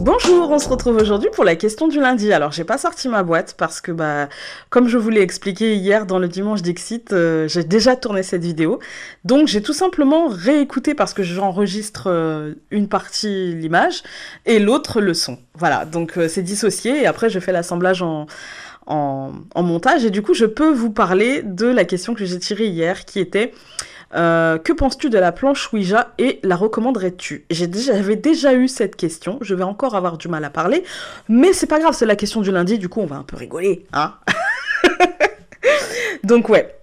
Bonjour, on se retrouve aujourd'hui pour la question du lundi. Alors, j'ai pas sorti ma boîte parce que, comme je vous l'ai expliqué hier dans le Dimanche Dixit, j'ai déjà tourné cette vidéo. Donc, j'ai tout simplement réécouté parce que j'enregistre une partie l'image et l'autre le son. Voilà, donc c'est dissocié et après, je fais l'assemblage en montage. Et du coup, je peux vous parler de la question que j'ai tirée hier qui était... que penses-tu de la planche Ouija et la recommanderais-tu? J'avais déjà eu cette question, je vais encore avoir du mal à parler, mais c'est pas grave, c'est la question du lundi, du coup on va un peu rigoler, hein. Donc ouais,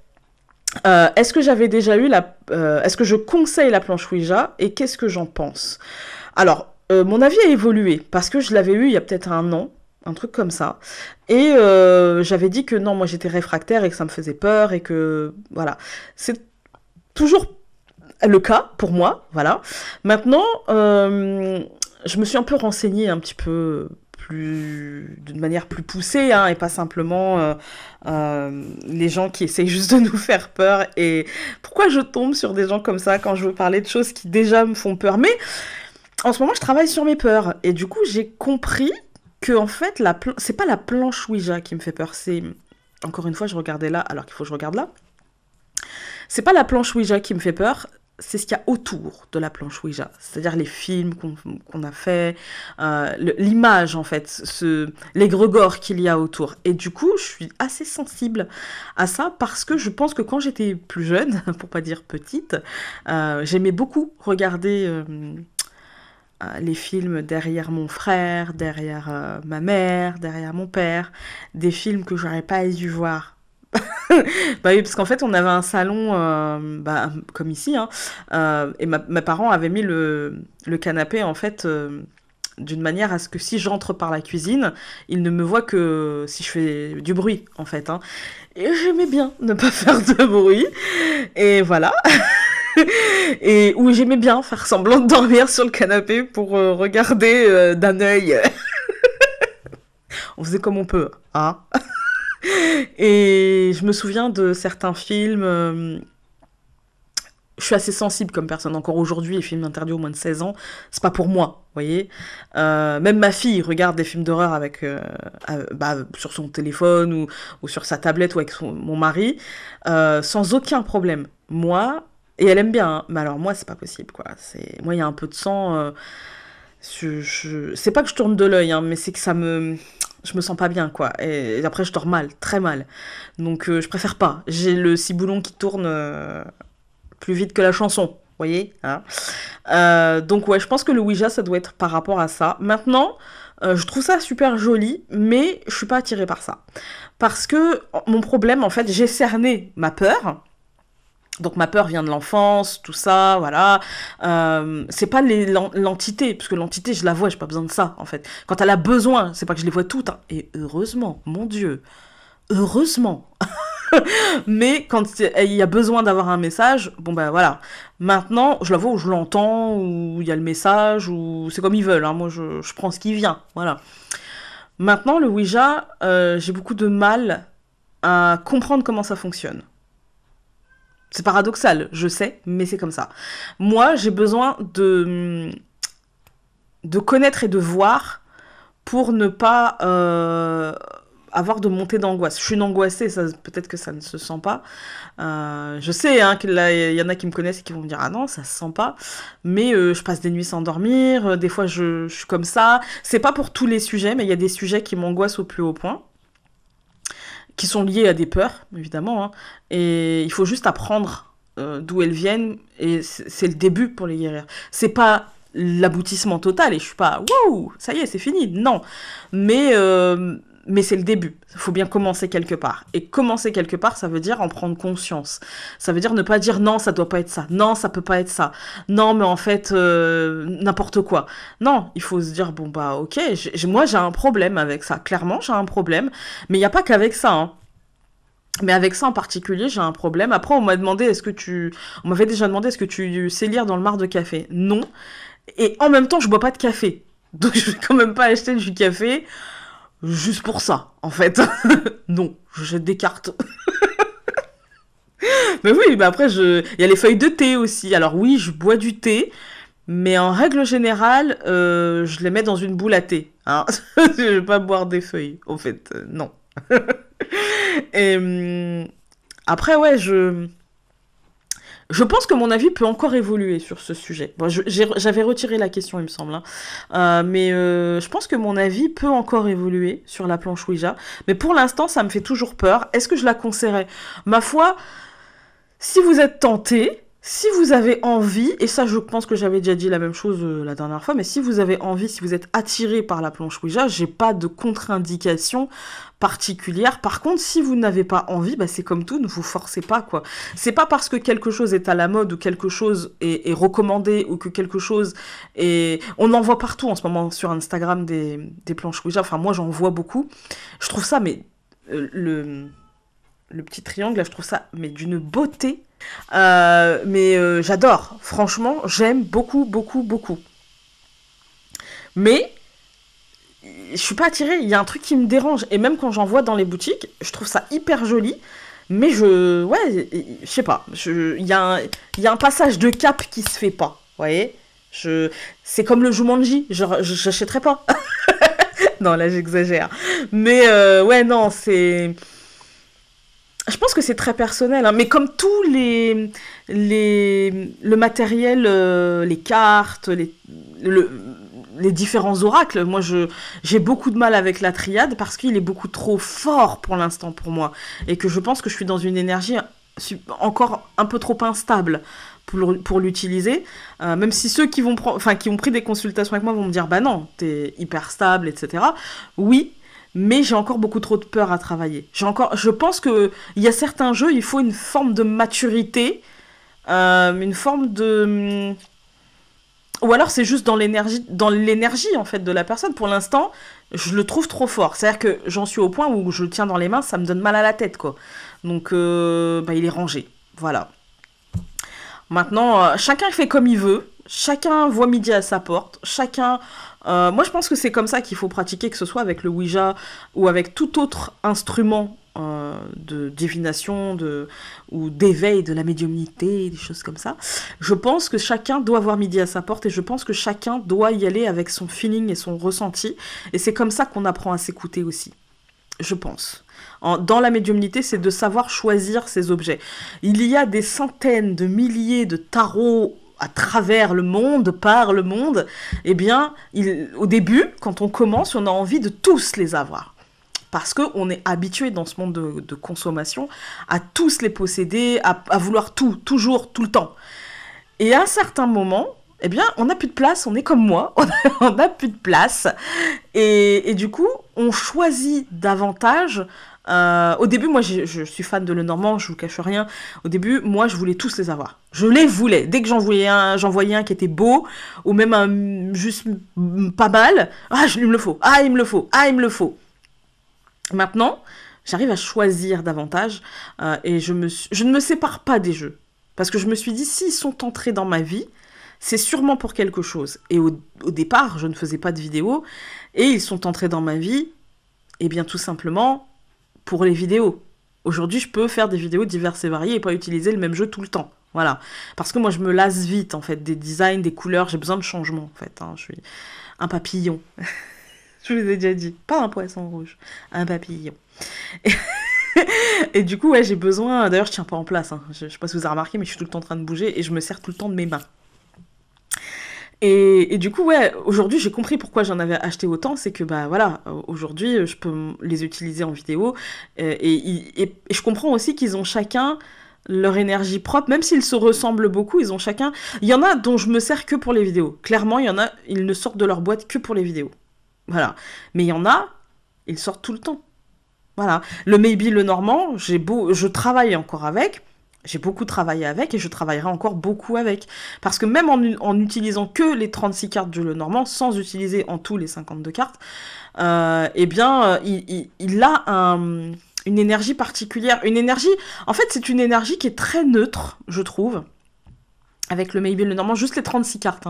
est-ce que j'avais déjà eu est-ce que je conseille la planche Ouija et qu'est-ce que j'en pense? Alors, mon avis a évolué, parce que je l'avais eu il y a peut-être un an, un truc comme ça, et j'avais dit que non, moi j'étais réfractaire et que ça me faisait peur et que, voilà, c'est toujours le cas pour moi, voilà. Maintenant, je me suis un peu renseignée un petit peu d'une manière plus poussée, hein, et pas simplement les gens qui essayent juste de nous faire peur. Et pourquoi je tombe sur des gens comme ça quand je veux parler de choses qui déjà me font peur? Mais en ce moment, je travaille sur mes peurs et du coup, j'ai compris que en fait, c'est pas la planche Ouija qui me fait peur. C'est encore une fois, je regardais là, alors qu'il faut que je regarde là. C'est pas la planche Ouija qui me fait peur, c'est ce qu'il y a autour de la planche Ouija. C'est-à-dire les films qu'on a fait, l'image en fait, l'égrégore qu'il y a autour. Et du coup, je suis assez sensible à ça parce que je pense que quand j'étais plus jeune, pour pas dire petite, j'aimais beaucoup regarder les films derrière mon frère, derrière ma mère, derrière mon père, des films que j'aurais pas dû voir. Bah oui, parce qu'en fait, on avait un salon, comme ici, hein, et mes parents avaient mis le canapé, en fait, d'une manière à ce que si j'entre par la cuisine, ils ne me voient que si je fais du bruit, en fait, hein. Et j'aimais bien ne pas faire de bruit, et voilà. Et où j'aimais bien faire semblant de dormir sur le canapé pour regarder d'un œil. On faisait comme on peut, hein. Et je me souviens de certains films. Je suis assez sensible comme personne. Encore aujourd'hui, les films interdits aux moins de 16 ans, c'est pas pour moi, vous voyez. Même ma fille regarde des films d'horreur sur son téléphone ou sur sa tablette ou avec mon mari, sans aucun problème. Moi, et elle aime bien, hein, mais alors moi, c'est pas possible, quoi. Moi, il y a un peu de sang. C'est pas que je tourne de l'œil, hein, mais c'est que je me sens pas bien, quoi. Et après, je dors mal, très mal. Donc, je préfère pas. J'ai le ciboulon qui tourne plus vite que la chanson, vous voyez, hein. Donc, ouais, je pense que le Ouija, ça doit être par rapport à ça. Maintenant, je trouve ça super joli, mais je suis pas attirée par ça. Parce que mon problème, en fait, j'ai cerné ma peur. Donc ma peur vient de l'enfance, tout ça, voilà. C'est pas l'entité, parce que l'entité, je la vois, j'ai pas besoin de ça, en fait. Quand elle a besoin, c'est pas que je les vois toutes, hein. Et heureusement, mon Dieu, heureusement. Mais quand il y a besoin d'avoir un message, bon ben voilà. Maintenant, je la vois ou je l'entends, ou il y a le message, ou c'est comme ils veulent, hein. Moi, je prends ce qui vient, voilà. Maintenant, le Ouija, j'ai beaucoup de mal à comprendre comment ça fonctionne. C'est paradoxal, je sais, mais c'est comme ça. Moi, j'ai besoin de connaître et de voir pour ne pas avoir de montée d'angoisse. Je suis une angoissée, peut-être que ça ne se sent pas. Je sais, hein, qu'il y en a qui me connaissent et qui vont me dire « Ah non, ça se sent pas ». Mais je passe des nuits sans dormir, des fois je suis comme ça. C'est pas pour tous les sujets, mais il y a des sujets qui m'angoissent au plus haut point, qui sont liées à des peurs, évidemment, hein. Et il faut juste apprendre d'où elles viennent, et c'est le début pour les guérir. C'est pas l'aboutissement total, et je suis pas « Wouh, ça y est, c'est fini !» Non, mais c'est le début. Il faut bien commencer quelque part. Et commencer quelque part, ça veut dire en prendre conscience. Ça veut dire ne pas dire « Non, ça doit pas être ça. Non, ça peut pas être ça. Non, mais en fait, n'importe quoi. » Non, il faut se dire « Bon, bah, ok, moi, j'ai un problème avec ça. Clairement, j'ai un problème. Mais il n'y a pas qu'avec ça, hein. Mais avec ça en particulier, j'ai un problème. Après, on m'avait déjà demandé, est-ce que tu sais lire dans le marc de café? Non. Et en même temps, je bois pas de café. Donc, je vais quand même pas acheter du café juste pour ça, en fait. Non, je jette des cartes. Mais oui, après, il y a les feuilles de thé aussi. Alors oui, je bois du thé, Mais en règle générale, je les mets dans une boule à thé. Hein. Je vais pas boire des feuilles, en fait, non. Et après, ouais, je pense que mon avis peut encore évoluer sur ce sujet. Bon, j'avais retiré la question, il me semble. Hein. Mais je pense que mon avis peut encore évoluer sur la planche Ouija. Mais pour l'instant, ça me fait toujours peur. Est-ce que je la conseillerais? Ma foi, si vous êtes tenté, si vous avez envie, et ça je pense que j'avais déjà dit la même chose la dernière fois, mais si vous avez envie, si vous êtes attiré par la planche Ouija, j'ai pas de contre-indication particulière. Par contre, si vous n'avez pas envie, bah c'est comme tout, ne vous forcez pas, quoi. C'est pas parce que quelque chose est à la mode ou quelque chose est recommandé ou que quelque chose est... On en voit partout en ce moment sur Instagram des planches Ouija, enfin moi j'en vois beaucoup. Je trouve ça, mais le petit triangle, là, je trouve ça mais d'une beauté. Mais j'adore. Franchement, j'aime beaucoup, beaucoup, beaucoup. Mais je suis pas attirée. Il y a un truc qui me dérange. Et même quand j'en vois dans les boutiques, je trouve ça hyper joli. Mais ouais, je sais pas. Il y a un passage de cap qui se fait pas. Vous voyez? C'est comme le Jumanji. J'achèterais pas. Non, là, j'exagère. Mais ouais, non, c'est... Je pense que c'est très personnel, hein. Mais comme tous le matériel, les cartes, les différents oracles, moi j'ai beaucoup de mal avec la triade parce qu'il est beaucoup trop fort pour l'instant pour moi. Et que je pense que je suis dans une énergie encore un peu trop instable pour l'utiliser. Même si ceux qui qui ont pris des consultations avec moi vont me dire, bah non, t'es hyper stable, etc. Oui, mais j'ai encore beaucoup trop de peur à travailler. Je pense que il y a certains jeux, il faut une forme de maturité, une forme de, ou alors c'est juste dans l'énergie en fait de la personne. Pour l'instant, je le trouve trop fort. C'est-à-dire que j'en suis au point où je le tiens dans les mains, ça me donne mal à la tête, quoi. Donc, bah, il est rangé. Voilà. Maintenant, chacun fait comme il veut. Chacun voit midi à sa porte. Chacun... moi, je pense que c'est comme ça qu'il faut pratiquer, que ce soit avec le Ouija ou avec tout autre instrument de divination ou d'éveil de la médiumnité, des choses comme ça. Je pense que chacun doit voir midi à sa porte et je pense que chacun doit y aller avec son feeling et son ressenti. Et c'est comme ça qu'on apprend à s'écouter aussi. Je pense. Dans la médiumnité, c'est de savoir choisir ses objets. Il y a des centaines de milliers de tarots à travers le monde, par le monde. Eh bien, au début, quand on commence, on a envie de tous les avoir. Parce qu'on est habitué dans ce monde de consommation à tous les posséder, à vouloir tout, toujours, tout le temps. Et à un certain moment, eh bien, on n'a plus de place, on est comme moi, on n'a plus de place. Et du coup, on choisit davantage. Au début, moi, je suis fan de Lenormand, je vous cache rien. Au début, moi, je voulais tous les avoir. Je les voulais. Dès que j'en voyais un qui était beau, ou même un juste pas mal, il me le faut, il me le faut, il me le faut. Maintenant, j'arrive à choisir davantage et je ne me sépare pas des jeux. Parce que je me suis dit, s'ils sont entrés dans ma vie, c'est sûrement pour quelque chose. Et au départ, je ne faisais pas de vidéos, et ils sont entrés dans ma vie, et bien tout simplement pour les vidéos. Aujourd'hui, je peux faire des vidéos diverses et variées et pas utiliser le même jeu tout le temps. Voilà. Parce que moi, je me lasse vite, en fait, des designs, des couleurs, j'ai besoin de changement, en fait. Hein. Je suis un papillon. Je vous ai déjà dit. Pas un poisson rouge, un papillon. Et du coup, ouais, j'ai besoin... D'ailleurs, je tiens pas en place. Hein. Je sais pas si vous avez remarqué, mais je suis tout le temps en train de bouger et je me sers tout le temps de mes mains. Et du coup, ouais, aujourd'hui, j'ai compris pourquoi j'en avais acheté autant. C'est que, bah voilà, aujourd'hui, je peux les utiliser en vidéo. Et je comprends aussi qu'ils ont chacun leur énergie propre. Même s'ils se ressemblent beaucoup, ils ont chacun... Il y en a dont je me sers que pour les vidéos. Clairement, il y en a, ils ne sortent de leur boîte que pour les vidéos. Voilà. Mais il y en a, ils sortent tout le temps. Voilà. Le Maybe Lenormand, je travaille encore avec. J'ai beaucoup travaillé avec et je travaillerai encore beaucoup avec. Parce que même en utilisant que les 36 cartes du Lenormand, sans utiliser en tout les 52 cartes, eh bien, il a une énergie particulière. Une énergie, en fait, c'est une énergie qui est très neutre, je trouve. avec le Maybe le Normand, juste les 36 cartes,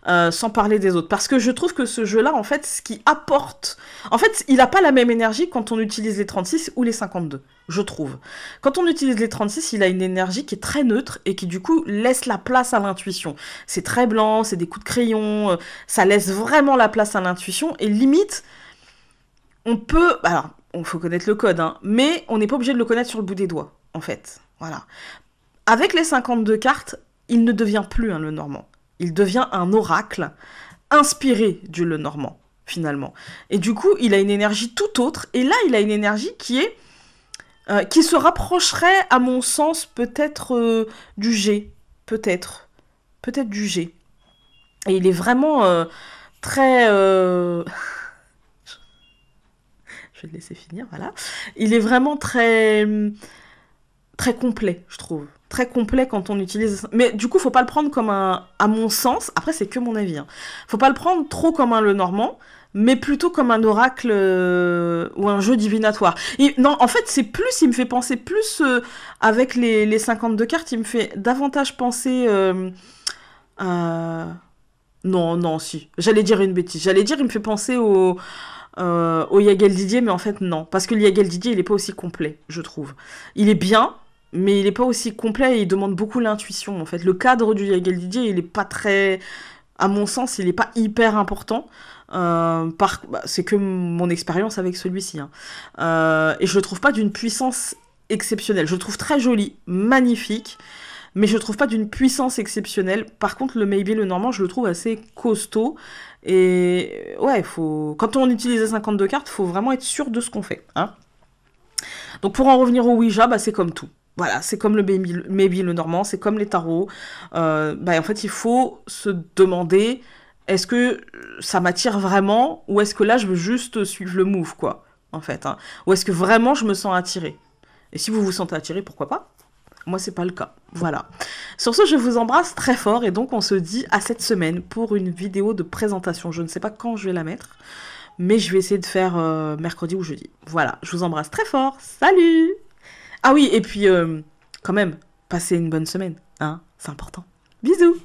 hein, sans parler des autres. Parce que je trouve que ce jeu-là, en fait, ce qui apporte... En fait, il n'a pas la même énergie quand on utilise les 36 ou les 52, je trouve. Quand on utilise les 36, il a une énergie qui est très neutre et qui, du coup, laisse la place à l'intuition. C'est très blanc, c'est des coups de crayon, ça laisse vraiment la place à l'intuition, et limite, on peut... Alors, il faut connaître le code, hein, mais on n'est pas obligé de le connaître sur le bout des doigts, en fait. Voilà. Avec les 52 cartes, il ne devient plus un Lenormand. Il devient un oracle inspiré du Lenormand, finalement. Et du coup, il a une énergie tout autre. Et là, il a une énergie qui se rapprocherait, à mon sens, peut-être du G. Peut-être. Peut-être du G. Et il est vraiment très... Je vais le laisser finir, voilà. Il est vraiment très... très complet, je trouve. Très complet quand on utilise... Mais du coup, faut pas le prendre comme un... À mon sens, après c'est que mon avis, hein. Faut pas le prendre trop comme un Lenormand, mais plutôt comme un oracle ou un jeu divinatoire. Non, en fait, c'est plus... Il me fait penser plus... avec les 52 cartes, il me fait davantage penser... Non, non, si. J'allais dire une bêtise. J'allais dire, il me fait penser au Yagel Didier, mais en fait, non. Parce que le Yagel Didier, il est pas aussi complet, je trouve. Il est bien, mais il est pas aussi complet et il demande beaucoup l'intuition, en fait. Le cadre du Yagel Didier, il est pas très... À mon sens, il est pas hyper important. C'est que mon expérience avec celui-ci, hein. Et je le trouve pas d'une puissance exceptionnelle. Je le trouve très joli, magnifique, mais je le trouve pas d'une puissance exceptionnelle. Par contre, le Maybe le Normand, je le trouve assez costaud. Et ouais, quand on utilise les 52 cartes, faut vraiment être sûr de ce qu'on fait, hein. Donc pour en revenir au Ouija, bah, c'est comme tout. Voilà, c'est comme le Maybe le Normand, c'est comme les tarots. En fait, il faut se demander, est-ce que ça m'attire vraiment, ou est-ce que là, je veux juste suivre le move, quoi, en fait, hein. Ou est-ce que vraiment je me sens attirée? Et si vous vous sentez attiré, pourquoi pas? Moi, c'est pas le cas. Voilà. Sur ce, je vous embrasse très fort et donc on se dit à cette semaine pour une vidéo de présentation. Je ne sais pas quand je vais la mettre, mais je vais essayer de faire mercredi ou jeudi. Voilà, je vous embrasse très fort. Salut! Ah oui, et puis quand même, passez une bonne semaine, hein, c'est important. Bisous!